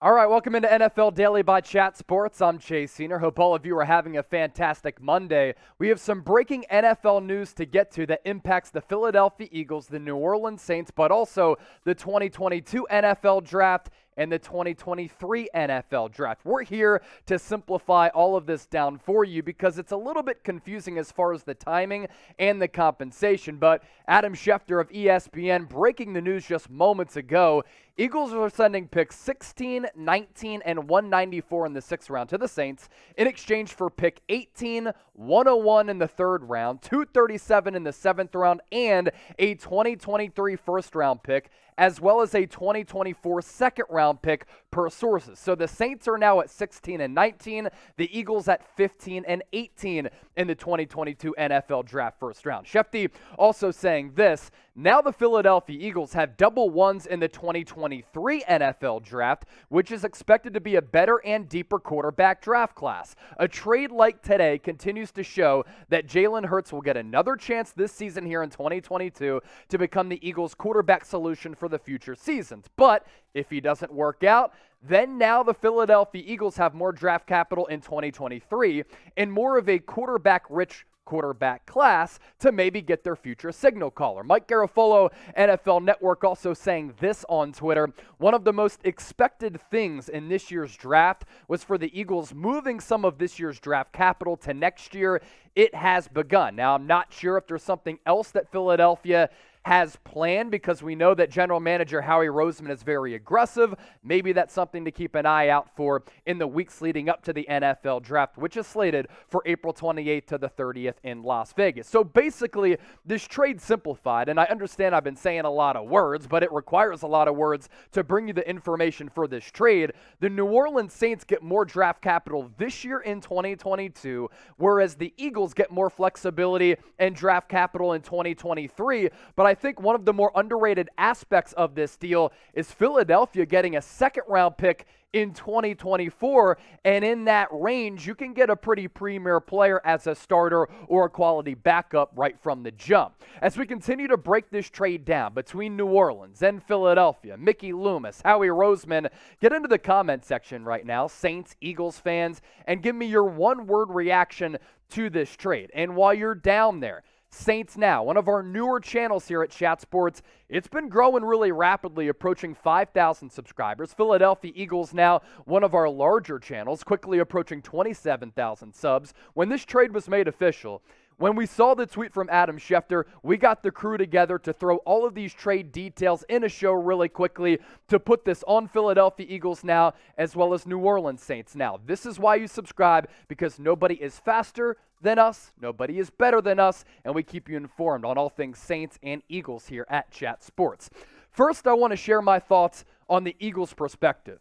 All right, welcome into NFL Daily by Chat Sports. I'm Chase Senior. Hope all of you are having a fantastic Monday. We have some breaking NFL news to get to that impacts the Philadelphia Eagles, the New Orleans Saints, but also the 2022 NFL Draft and the 2023 NFL Draft. We're here to simplify all of this down for you because it's a little bit confusing as far as the timing and the compensation. But Adam Schefter of ESPN breaking the news just moments ago. Eagles are sending picks 16, 19, and 194 in the sixth round to the Saints in exchange for pick 18, 101 in the third round, 237 in the seventh round, and a 2023 first round pick, as well as a 2024 second round pick per sources. So the Saints are now at 16 and 19, the Eagles at 15 and 18 in the 2022 NFL Draft first round. Schefter also saying this: now the Philadelphia Eagles have double ones in the 2023 NFL Draft, which is expected to be a better and deeper quarterback draft class. A trade like today continues to show that Jalen Hurts will get another chance this season here in 2022 to become the Eagles' quarterback solution for the future seasons. But if he doesn't work out, then now the Philadelphia Eagles have more draft capital in 2023 and more of a quarterback-rich quarterback class to maybe get their future signal caller. Mike Garafolo, NFL Network, also saying this on Twitter: one of the most expected things in this year's draft was for the Eagles moving some of this year's draft capital to next year. It has begun. Now, I'm not sure if there's something else that Philadelphia has planned, because we know that general manager Howie Roseman is very aggressive. Maybe that's something to keep an eye out for in the weeks leading up to the NFL Draft, which is slated for April 28th to the 30th in Las Vegas. So basically, this trade simplified, and I understand I've been saying a lot of words, but it requires a lot of words to bring you the information for this trade. The New Orleans Saints get more draft capital this year in 2022, whereas the Eagles get more flexibility and draft capital in 2023. But I think one of the more underrated aspects of this deal is Philadelphia getting a second-round pick in 2024, and in that range, you can get a pretty premier player as a starter or a quality backup right from the jump. As we continue to break this trade down between New Orleans and Philadelphia, Mickey Loomis, Howie Roseman, get into the comment section right now, Saints, Eagles fans, and give me your one-word reaction to this trade. And while you're down there, Saints Now, one of our newer channels here at Chat Sports. It's been growing really rapidly, approaching 5,000 subscribers. Philadelphia Eagles Now, one of our larger channels, quickly approaching 27,000 subs. When this trade was made official, when we saw the tweet from Adam Schefter, we got the crew together to throw all of these trade details in a show really quickly to put this on Philadelphia Eagles Now as well as New Orleans Saints Now. This is why you subscribe, because nobody is faster than us, nobody is better than us, and we keep you informed on all things Saints and Eagles here at Chat Sports. First, I want to share my thoughts on the Eagles' perspective.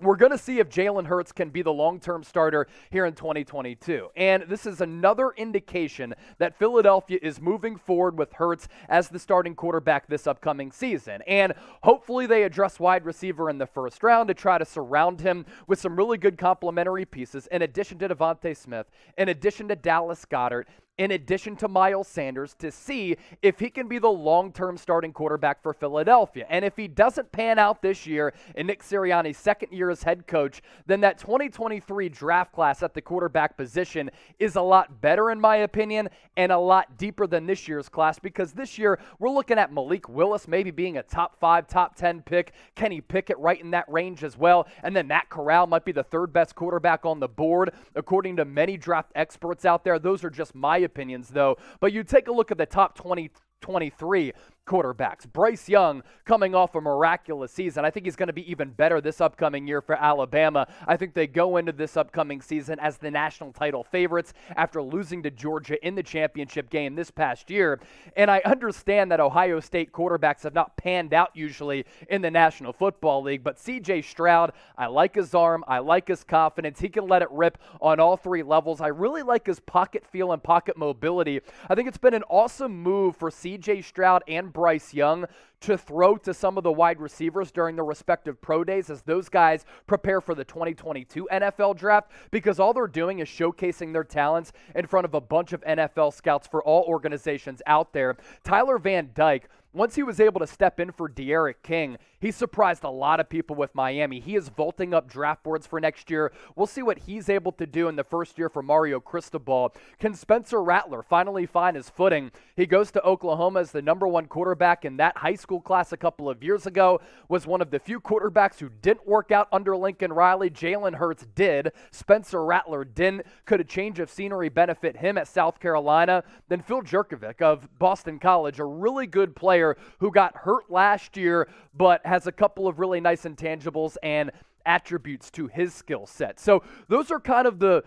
We're going to see if Jalen Hurts can be the long-term starter here in 2022. And this is another indication that Philadelphia is moving forward with Hurts as the starting quarterback this upcoming season. And hopefully they address wide receiver in the first round to try to surround him with some really good complementary pieces, in addition to Devontae Smith, in addition to Dallas Goedert, in addition to Miles Sanders, to see if he can be the long-term starting quarterback for Philadelphia. And if he doesn't pan out this year in Nick Sirianni's second year as head coach, then that 2023 draft class at the quarterback position is a lot better, in my opinion, and a lot deeper than this year's class, because this year we're looking at Malik Willis maybe being a top 5, top 10 pick, Kenny Pickett right in that range as well, and then Matt Corral might be the third best quarterback on the board, according to many draft experts out there. Those are just my opinions, though. But you take a look at the top 23 quarterbacks. Bryce Young coming off a miraculous season. I think he's going to be even better this upcoming year for Alabama. I think they go into this upcoming season as the national title favorites after losing to Georgia in the championship game this past year. And I understand that Ohio State quarterbacks have not panned out usually in the National Football League, but C.J. Stroud, I like his arm. I like his confidence. He can let it rip on all three levels. I really like his pocket feel and pocket mobility. I think it's been an awesome move for C.J. Stroud and Bryce Young to throw to some of the wide receivers during their respective pro days as those guys prepare for the 2022 NFL Draft, because all they're doing is showcasing their talents in front of a bunch of NFL scouts for all organizations out there. Tyler Van Dyke, once he was able to step in for De'Aaron King, he surprised a lot of people with Miami. He is vaulting up draft boards for next year. We'll see what he's able to do in the first year for Mario Cristobal. Can Spencer Rattler finally find his footing? He goes to Oklahoma as the number one quarterback in that high school class a couple of years ago, was one of the few quarterbacks who didn't work out under Lincoln Riley. Jalen Hurts did. Spencer Rattler didn't. Could a change of scenery benefit him at South Carolina? Then Phil Jurkovec of Boston College, a really good player who got hurt last year, but has a couple of really nice intangibles and attributes to his skill set. So those are kind of the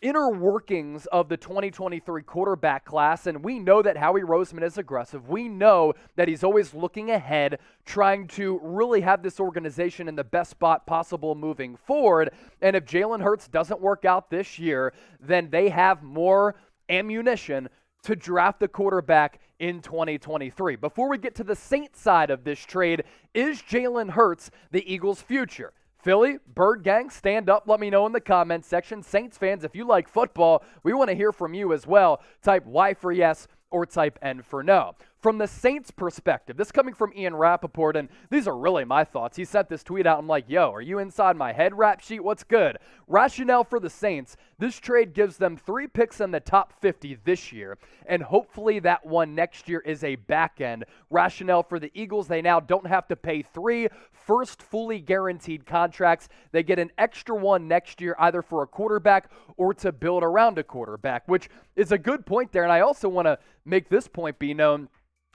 inner workings of the 2023 quarterback class, and we know that Howie Roseman is aggressive. We know that he's always looking ahead, trying to really have this organization in the best spot possible moving forward. And if Jalen Hurts doesn't work out this year, then they have more ammunition to draft the quarterback in 2023. Before we get to the Saints side of this trade, is Jalen Hurts the Eagles' future? Philly, Bird Gang, stand up. Let me know in the comments section. Saints fans, if you like football, we want to hear from you as well. Type Y for yes or type N for no. From the Saints' perspective, this coming from Ian Rappaport, and these are really my thoughts. He sent this tweet out. I'm like, yo, are you inside my head, Rap Sheet? What's good? Rationale for the Saints, this trade gives them 3 picks in the top 50 this year, and hopefully that one next year is a back end. Rationale for the Eagles, they now don't have to pay 3 first fully guaranteed contracts. They get an extra one next year, either for a quarterback or to build around a quarterback, which is a good point there. And I also want to make this point be known.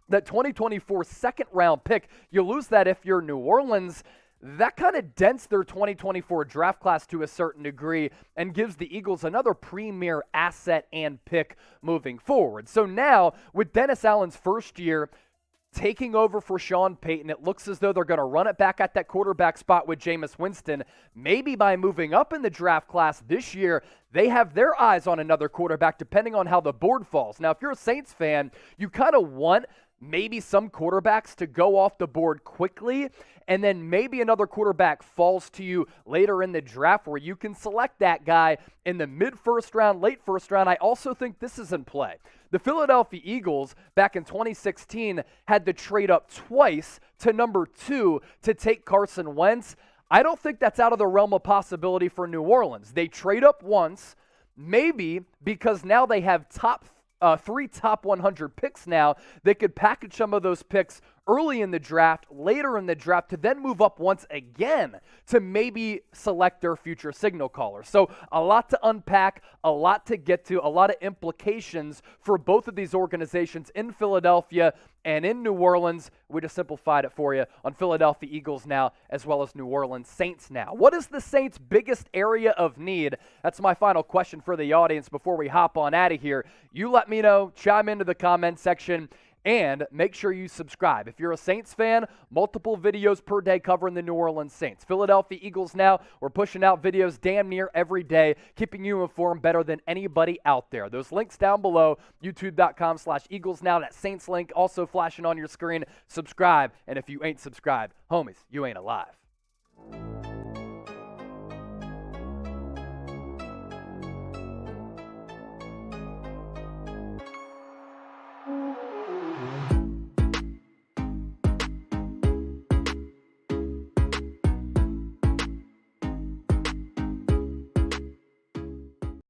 That 2024 second-round pick, you lose that if you're New Orleans. That kind of dents their 2024 draft class to a certain degree and gives the Eagles another premier asset and pick moving forward. So now, with Dennis Allen's first year taking over for Sean Payton, it looks as though they're going to run it back at that quarterback spot with Jameis Winston. Maybe by moving up in the draft class this year, they have their eyes on another quarterback depending on how the board falls. Now, if you're a Saints fan, you kind of want maybe some quarterbacks to go off the board quickly, and then maybe another quarterback falls to you later in the draft where you can select that guy in the mid-first round, late first round. I also think this is in play. The Philadelphia Eagles back in 2016 had to trade up twice to number 2 to take Carson Wentz. I don't think that's out of the realm of possibility for New Orleans. They trade up once, maybe because now they have 3 top 100 picks now. They could package some of those picks early in the draft, later in the draft, to then move up once again to maybe select their future signal caller. So a lot to unpack, a lot to get to, a lot of implications for both of these organizations in Philadelphia and in New Orleans. We just simplified it for you on Philadelphia Eagles now, as well as New Orleans Saints now. What is the Saints' biggest area of need? That's my final question for the audience before we hop on out of here. You let me know, chime into the comment section, and make sure you subscribe. If you're a Saints fan, multiple videos per day covering the New Orleans Saints. Philadelphia Eagles now, we're pushing out videos damn near every day, keeping you informed better than anybody out there. Those links down below, youtube.com/Eagles Now. That Saints link also flashing on your screen. Subscribe, and if you ain't subscribed, homies, you ain't alive.